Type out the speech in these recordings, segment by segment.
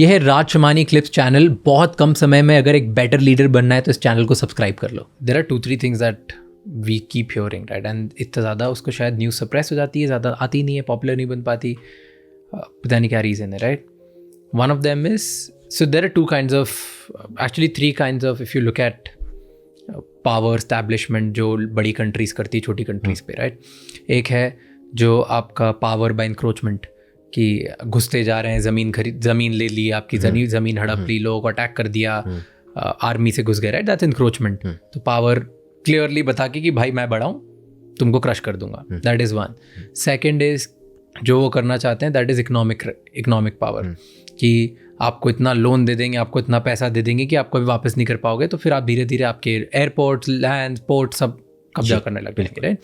ये है राज Shamani clips channel. बहुत कम समय में अगर एक बेटर लीडर बनना है तो इस चैनल को सब्सक्राइब कर लो। There are 2-3 things that we keep hearing, right, and इतना ज़्यादा उसको शायद न्यूज़ सप्रेस हो जाती है, ज़्यादा आती नहीं है, पॉपुलर नहीं बन पाती, पता नहीं क्या रीज़न है, right. One of them is, so there are 2 kinds of, actually 3 kinds of, if you look at power establishment जो बड़ी कंट्रीज़ करती है छोटी कंट्रीज़ पे, राइट। एक है जो आपका पावर बाय इंक्रोचमेंट, कि घुसते जा रहे हैं, ज़मीन ले ली, आपकी ज़मीन हड़प ली, लोगों को अटैक कर दिया, आर्मी से घुस गए, राइट, दैट्स इंक्रोचमेंट। तो पावर क्लियरली बता के कि भाई मैं बड़ा हूँ, तुमको क्रश कर दूंगा, that is one. Second is जो वो करना चाहते हैं, दैट इज़ इकोनॉमिक पावर, कि आपको इतना लोन दे देंगे, आपको इतना पैसा दे देंगे कि आप कभी वापस नहीं कर पाओगे, तो फिर आप धीरे धीरे आपके एयरपोर्ट्स, लैंड, पोर्ट सब कब्जा करने लग जाएंगे, राइट।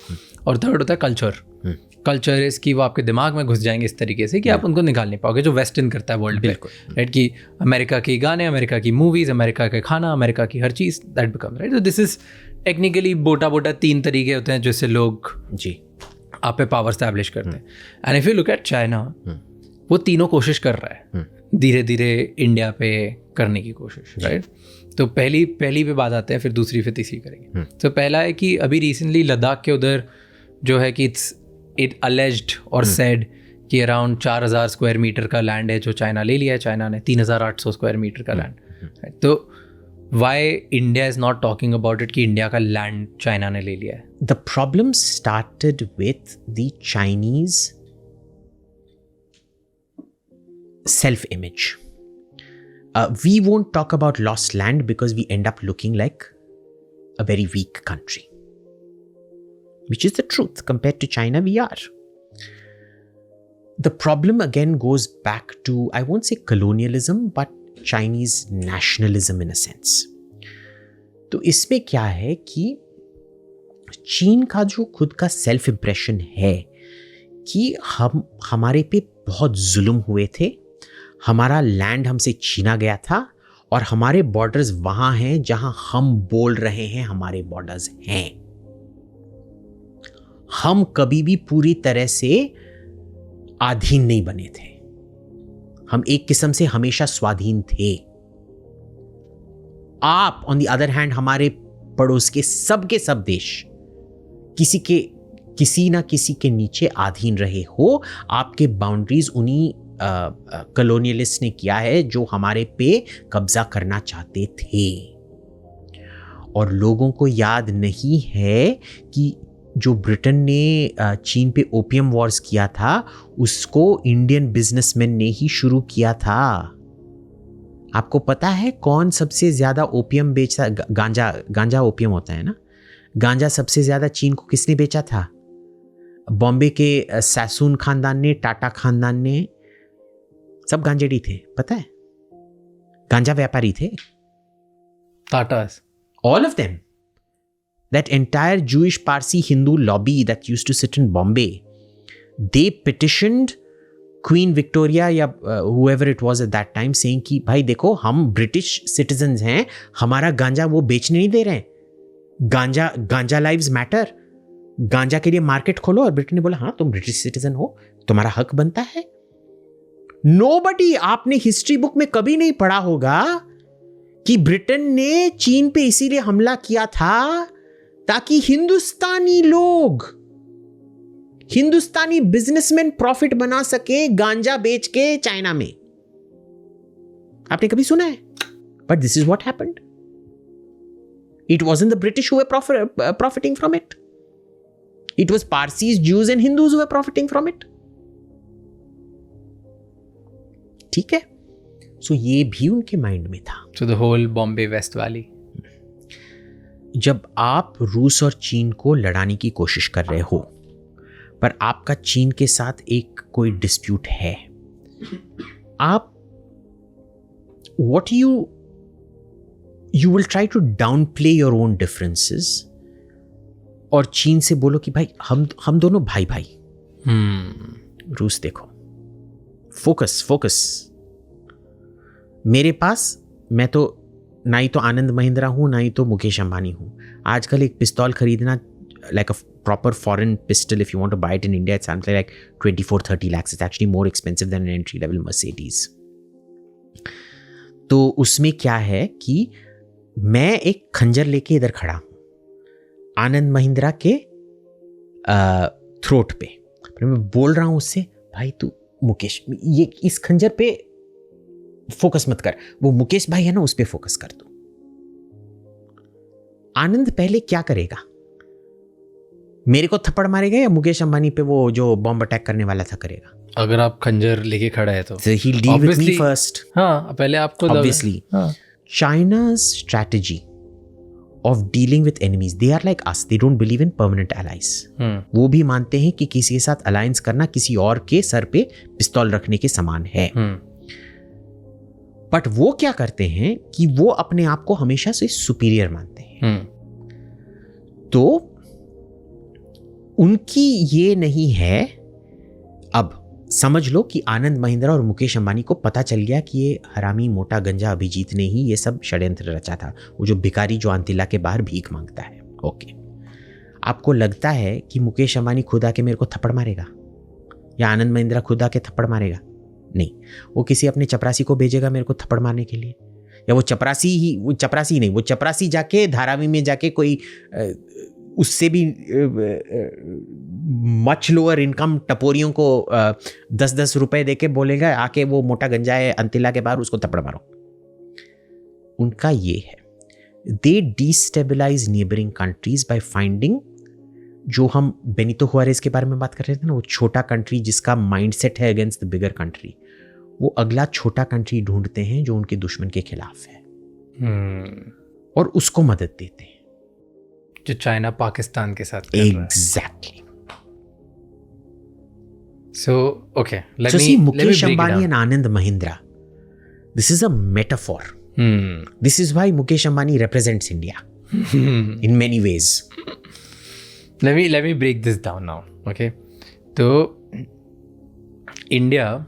और थर्ड होता है कल्चर इज कि वो आपके दिमाग में घुस जाएंगे इस तरीके से कि आप उनको निकाल नहीं पाओगे, जो वेस्टर्न करता है वर्ल्ड पे, राइट, कि अमेरिका के गाने, अमेरिका की मूवीज़, अमेरिका का खाना, अमेरिका की हर चीज़, दैट बिकम, राइट। तो दिस इज टेक्निकली बोटा 3 तरीके होते हैं जिससे लोग आप पे पावर स्टैब्लिश करते हैं। And if you look at China, वो तीनों कोशिश कर रहा है धीरे धीरे इंडिया पे करने की कोशिश, राइट। तो पहली पे बात आते हैं, फिर दूसरी, फिर तीसरी करेंगे। तो पहला है कि अभी रिसेंटली लद्दाख के उधर जो है कि इट अलेज्ड और सेड कि अराउंड 4000 स्क्वायर मीटर का लैंड है जो चाइना ले लिया है। चाइना ने 3800 स्क्वायर मीटर का लैंड। तो why India is not talking about it कि इंडिया का लैंड चाइना ने ले लिया है? The problem started with the Chinese self-image. We won't talk about lost land because we end up looking like a very weak country, which is the truth. Compared to China, we are. The problem again goes back to, I won't say colonialism, but Chinese nationalism in a sense. तो इसमें क्या है कि चीन का जो खुद का सेल्फ इम्प्रेशन है कि हमारे पे बहुत जुल्म हुए थे, हमारा लैंड हमसे छीना गया था, और हमारे बॉर्डर्स वहां हैं जहां हम बोल रहे हैं हमारे बॉर्डर्स हैं। हम कभी भी पूरी तरह से अधीन नहीं बने थे, हम एक किस्म से हमेशा स्वाधीन थे। आप ऑन द अदर हैंड हमारे पड़ोस के सब देश किसी ना किसी के नीचे अधीन रहे हो। आपके बाउंड्रीज उन्हीं कॉलोनियलिस्ट ने किया है जो हमारे पे कब्जा करना चाहते थे। और लोगों को याद नहीं है कि जो ब्रिटेन ने चीन पे ओपियम वॉर्स किया था, उसको इंडियन बिजनेसमैन ने ही शुरू किया था। आपको पता है कौन सबसे ज्यादा ओपियम बेचा? गांजा ओपियम होता है ना, गांजा सबसे ज्यादा चीन को किसने बेचा था? बॉम्बे के सैसून खानदान ने, टाटा खानदान ने, सब गांजेड़ी थे, पता है, गांजा व्यापारी थे। Tatas, all of them, that entire Jewish Parsi Hindu lobby that used to sit in Bombay, they petitioned Queen Victoria या whoever it was at that time, saying कि भाई देखो हम ब्रिटिश सिटीजन्स हैं, हमारा गांजा वो बेचने नहीं दे रहे हैं, गांजा लाइव्स मैटर, गांजा के लिए मार्केट खोलो। और ब्रिटेन ने बोला हाँ तुम ब्रिटिश सिटीजन हो, तुम्हारा हक बनता है। नोबडी, आपने हिस्ट्री बुक में कभी नहीं पढ़ा होगा कि ब्रिटेन ने चीन पे इसीलिए हमला किया था ताकि हिंदुस्तानी लोग, हिंदुस्तानी बिजनेसमैन प्रॉफिट बना सके गांजा बेच के चाइना में। आपने कभी सुना है? But this is what happened. It wasn't the British who were profiting from it. It was Parsis, Jews and Hindus who were profiting from it. ठीक है, सो ये भी उनके माइंड में था। So the whole Bombay West Valley. जब आप रूस और चीन को लड़ाने की कोशिश कर रहे हो, पर आपका चीन के साथ एक कोई डिस्प्यूट है, आप what you will try to downplay your own differences और चीन से बोलो कि भाई हम दोनों भाई। रूस देखो, फोकस। मेरे पास, मैं तो ना ही तो आनंद महिंद्रा हूं ना ही तो मुकेश अंबानी हूं। आजकल एक पिस्तौल खरीदना, like a proper foreign pistol, if you want to buy it in India, it's something like 24-30 lakhs. It's actually more expensive than an entry level Mercedes. तो उसमें क्या है कि मैं एक खंजर लेके इधर खड़ा हूं आनंद महिंद्रा के थ्रोट पे, मैं बोल रहा हूं उससे, भाई तू मुकेश ये इस खंजर पे फोकस मत कर, वो मुकेश भाई है ना उस पे फोकस कर तू। आनंद पहले क्या करेगा, मेरे को थप्पड़ मारेगा या मुकेश अंबानी पे वो जो बॉम्ब अटैक करने वाला था करेगा? अगर आप खंजर लेके खड़ा है तो he'll deal with me first. हाँ, पहले आपको obviously. हाँ. China's strategy of dealing with enemies, they are like us, they don't believe in permanent allies. वो भी मानते हैं कि किसी के साथ अलायंस करना किसी और के सर पे पिस्तौल रखने के समान है। बट वो क्या करते हैं कि वो अपने आप को हमेशा से सुपीरियर मानते हैं। तो उनकी ये नहीं है, अब समझ लो कि आनंद महिंद्रा और मुकेश अंबानी को पता चल गया कि ये हरामी मोटा गंजा अभिजीत ने ही ये सब षड्यंत्र रचा था, वो जो भिखारी जो अंतिला के बाहर भीख मांगता है। ओके, आपको लगता है कि मुकेश अंबानी खुद आके मेरे को थप्पड़ मारेगा या आनंद महिंद्रा खुद आके थप्पड़ मारेगा? नहीं, वो किसी अपने चपरासी को भेजेगा मेरे को थप्पड़ मारने के लिए, या वो चपरासी जाके धारावी में जाके कोई उससे भी मच लोअर इनकम टपोरियों को 10-10 रुपए देके बोलेगा आके वो मोटा गंजा है अंतिला के बाहर, उसको थप्पड़ मारो। उनका ये है, they destabilize neighbouring countries by finding, जो हम बेनितो हुआरेस के बारे में बात कर रहे थे ना, वो छोटा कंट्री जिसका माइंडसेट है अगेंस्ट द बिगर कंट्री, वो अगला छोटा कंट्री ढूंढते हैं जो उनके दुश्मन के खिलाफ है और उसको मदद देते हैं, जो चाइना पाकिस्तान के साथ कर रहा है। Exactly. So, okay, let so me see, Mukesh break it Ambani down. and Anand Mahindra, this is a metaphor. This is why Mukesh Ambani represents India in many ways. Let me break this down now, okay? तो India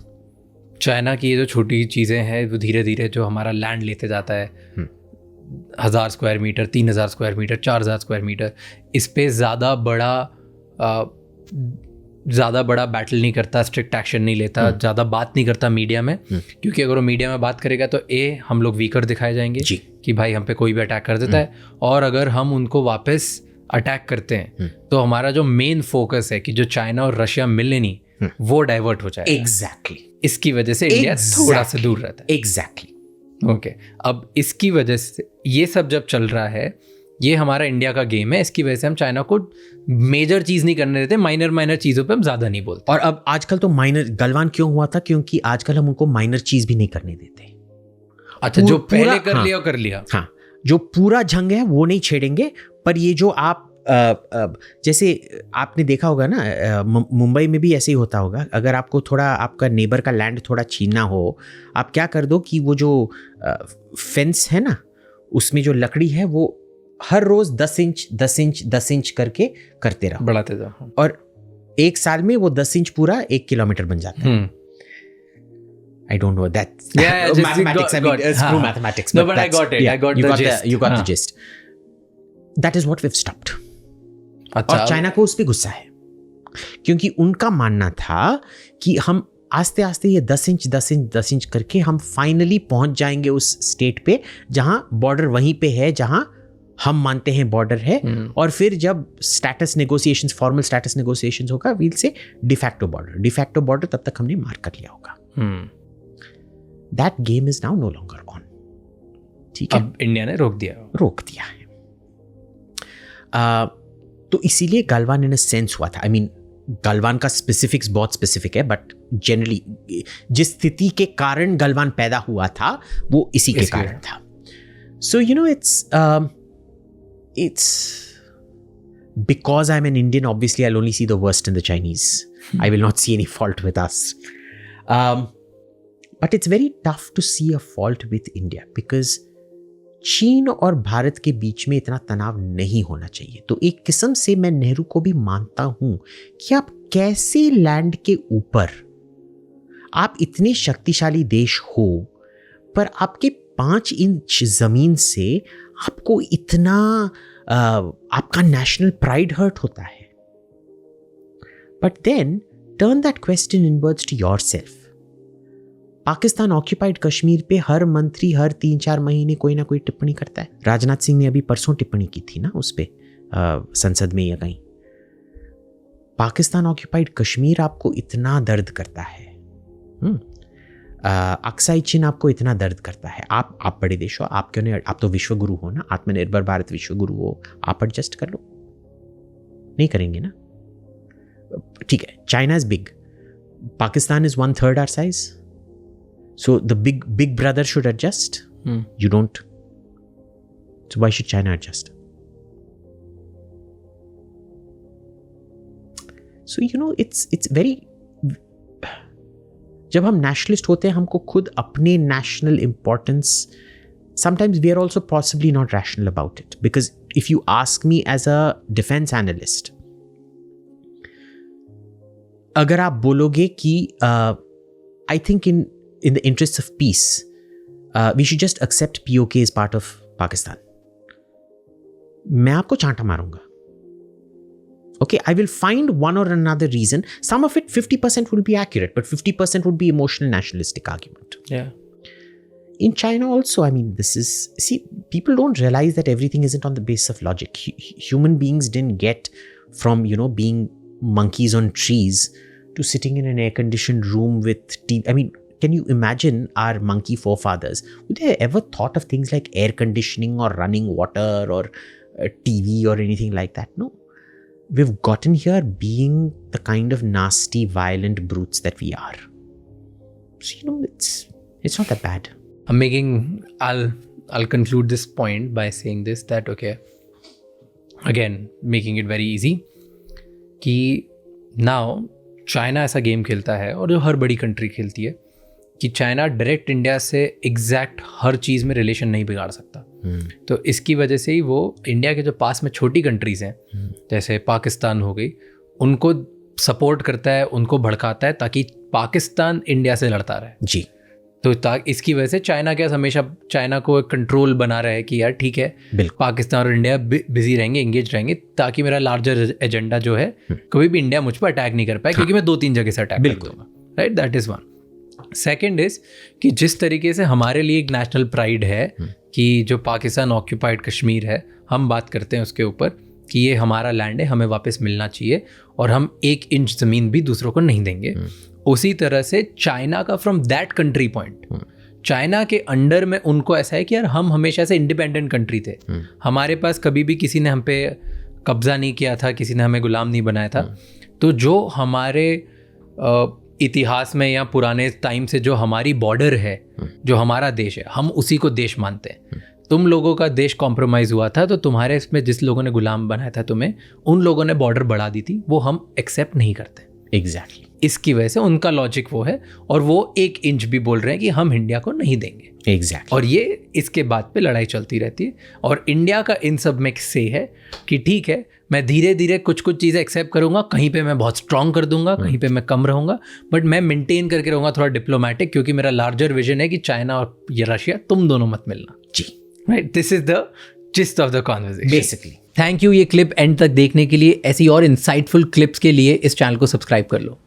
China की ये जो छोटी चीज़ें हैं वो धीरे धीरे जो हमारा लैंड लेते जाता है, 1000 square metre, 3000 square metre, 4000 square metre, इस पे ज़्यादा बड़ा बैटल नहीं करता, स्ट्रिक्ट एक्शन नहीं लेता, ज़्यादा बात नहीं करता मीडिया में, क्योंकि अगर वो मीडिया में बात करेगा तो हम लोग वीकर दिखाए जाएंगे कि भाई हम पे कोई भी अटैक कर देता है, और अगर हम उनको वापस अटैक करते हैं तो हमारा जो मेन फोकस है कि जो चाइना और रशिया मिले नहीं, वो डाइवर्ट हो जाएगा। Exactly. इसकी वजह से इंडिया थोड़ा सा दूर रहता है। Exactly. ओके, अब इसकी वजह से ये सब जब चल रहा है, ये हमारा इंडिया का गेम है, इसकी वजह से हम चाइना को मेजर चीज़ नहीं करने देते, माइनर चीज़ों पे हम ज़्यादा नहीं बोलते। और अब आजकल तो माइनर गलवान क्यों हुआ था, क्योंकि आजकल हम उनको माइनर चीज़ भी नहीं करने देते। अच्छा, जो पहले कर लिया। हाँ, जो पूरा जंग है वो नहीं छेड़ेंगे, पर ये जो आप जैसे आपने देखा होगा ना, मुंबई में भी ऐसे ही होता होगा, अगर आपको थोड़ा आपका नेबर का लैंड थोड़ा छीनना हो, आप क्या कर दो कि वो जो फेंस है ना, उसमें जो लकड़ी है वो हर रोज 10 इंच करके करते रहो, बढ़ाते जाओ, और एक साल में वो 10 इंच पूरा 1 किलोमीटर बन जाता है। I don't know that. Mathematics. Screw mathematics. No, but I got it. I got the gist. You got the gist. That is what we've stopped. और चाइना को उस पर गुस्सा है, क्योंकि उनका मानना था कि हम आस्ते आस्ते ये 10 इंच करके हम फाइनली पहुंच जाएंगे उस स्टेट पे जहां बॉर्डर वहीं पे है जहां हम मानते हैं बॉर्डर है, और फिर जब status negotiations, formal status negotiations होगा, वील से डिफैक्टो बॉर्डर तब तक हमने मार्क कर लिया होगा। That game is now no longer on. ठीक है, अब इंडिया ने रोक दिया है। तो इसीलिए गलवान इन अ सेंस हुआ था। आई मीन गलवान का स्पेसिफिक्स बहुत स्पेसिफिक है, बट जनरली जिस स्थिति के कारण गलवान पैदा हुआ था वो इसी के कारण था। So you know it's because I'm an Indian, obviously I'll only see the worst in the Chinese. I will not see any fault with us. But it's very tough to see a fault with India because चीन और भारत के बीच में इतना तनाव नहीं होना चाहिए। तो एक किस्म से मैं नेहरू को भी मानता हूं कि आप कैसे लैंड के ऊपर, आप इतने शक्तिशाली देश हो, पर आपके 5 इंच जमीन से आपको इतना आपका नेशनल प्राइड हर्ट होता है। But then turn that question inwards to yourself. Pakistan occupied Kashmir पे हर मंत्री हर 3-4 महीने कोई ना कोई टिप्पणी करता है। राजनाथ सिंह ने अभी परसों टिप्पणी की थी ना उस पे, संसद में या कहीं। पाकिस्तान ऑक्यूपाइड कश्मीर आपको इतना दर्द करता है, अक्साई चीन आपको इतना दर्द करता है। आप बड़े देश हो, आप क्यों नहीं, आप तो विश्व गुरु हो ना, आत्मनिर्भर भारत विश्व गुरु हो, आप एडजस्ट कर लो। नहीं करेंगे ना, ठीक है। China is big, Pakistan is 1/3 our size, so the big brother should adjust. You don't, so why should China adjust? So it's very, जब हम नेशनलिस्ट होते हैं हमको खुद अपने national importance, sometimes we are also possibly not rational about it, because if you ask me as a defense analyst, अगर आप बोलोगे कि I think in the interests of peace we should just accept POK as part of Pakistan, मैं आपको चांटा मारूंगा। Okay, I will find one or another reason. Some of it, 50% will be accurate, but 50% would be emotional nationalistic argument. Yeah. In China also, I mean, people don't realize that everything isn't on the basis of logic. Human beings didn't get from, being monkeys on trees to sitting in an air-conditioned room with TV. I mean, can you imagine our monkey forefathers? Would they ever thought of things like air conditioning or running water or TV or anything like that? No. We've gotten here being the kind of nasty, violent brutes that we are. So, it's not that bad. I'll conclude this point by saying this, that okay, again, making it very easy, कि now China ऐसा game खेलता है, और जो हर बड़ी country खेलती है, कि चाइना डायरेक्ट इंडिया से एग्जैक्ट हर चीज़ में रिलेशन नहीं बिगाड़ सकता। तो इसकी वजह से ही वो इंडिया के जो पास में छोटी कंट्रीज़ हैं, जैसे पाकिस्तान हो गई, उनको सपोर्ट करता है, उनको भड़काता है, ताकि पाकिस्तान इंडिया से लड़ता रहे जी। तो इसकी वजह से चाइना क्या हमेशा चाइना को एक कंट्रोल बना रहे कि यार ठीक है, पाकिस्तान और इंडिया बिजी रहेंगे, एंगेज रहेंगे, ताकि मेरा लार्जर एजेंडा जो है, कभी भी इंडिया मुझ पर अटैक नहीं कर पाए, क्योंकि मैं 2-3 जगह से अटैक कर दूंगा। Right, that is one. Second is कि जिस तरीके से हमारे लिए एक नेशनल प्राइड है कि जो पाकिस्तान ऑक्यूपाइड कश्मीर है, हम बात करते हैं उसके ऊपर कि ये हमारा लैंड है, हमें वापस मिलना चाहिए, और हम 1 इंच ज़मीन भी दूसरों को नहीं देंगे। उसी तरह से चाइना का from that country point, China के अंडर में उनको ऐसा है कि यार हम हमेशा से इंडिपेंडेंट कंट्री थे, हमारे पास कभी भी किसी ने हम पे कब्जा नहीं किया था, किसी ने हमें गुलाम नहीं बनाया था। तो जो हमारे इतिहास में या पुराने टाइम से जो हमारी बॉर्डर है, जो हमारा देश है, हम उसी को देश मानते हैं। तुम लोगों का देश कॉम्प्रोमाइज़ हुआ था, तो तुम्हारे इसमें जिस लोगों ने गुलाम बनाया था तुम्हें, उन लोगों ने बॉर्डर बढ़ा दी थी, वो हम एक्सेप्ट नहीं करते। एग्जैक्टली। इसकी वजह से उनका लॉजिक वो है, और वो 1 इंच भी बोल रहे हैं कि हम इंडिया को नहीं देंगे। एग्जैक्टली। और ये इसके बाद पे लड़ाई चलती रहती है, और इंडिया का इन सब में से है कि ठीक है, मैं धीरे धीरे कुछ चीज़ें एक्सेप्ट करूँगा, कहीं पे मैं बहुत स्ट्रांग कर दूंगा, कहीं पे मैं कम रहूँगा, बट मैं मेंटेन करके रहूँगा थोड़ा डिप्लोमेटिक, क्योंकि मेरा लार्जर विजन है कि चाइना और ये रशिया तुम दोनों मत मिलना। जी, right, this is the gist of the conversation basically. Thank you ये क्लिप एंड तक देखने के लिए। ऐसी और इंसाइटफुल क्लिप्स के लिए इस चैनल को सब्सक्राइब कर लो।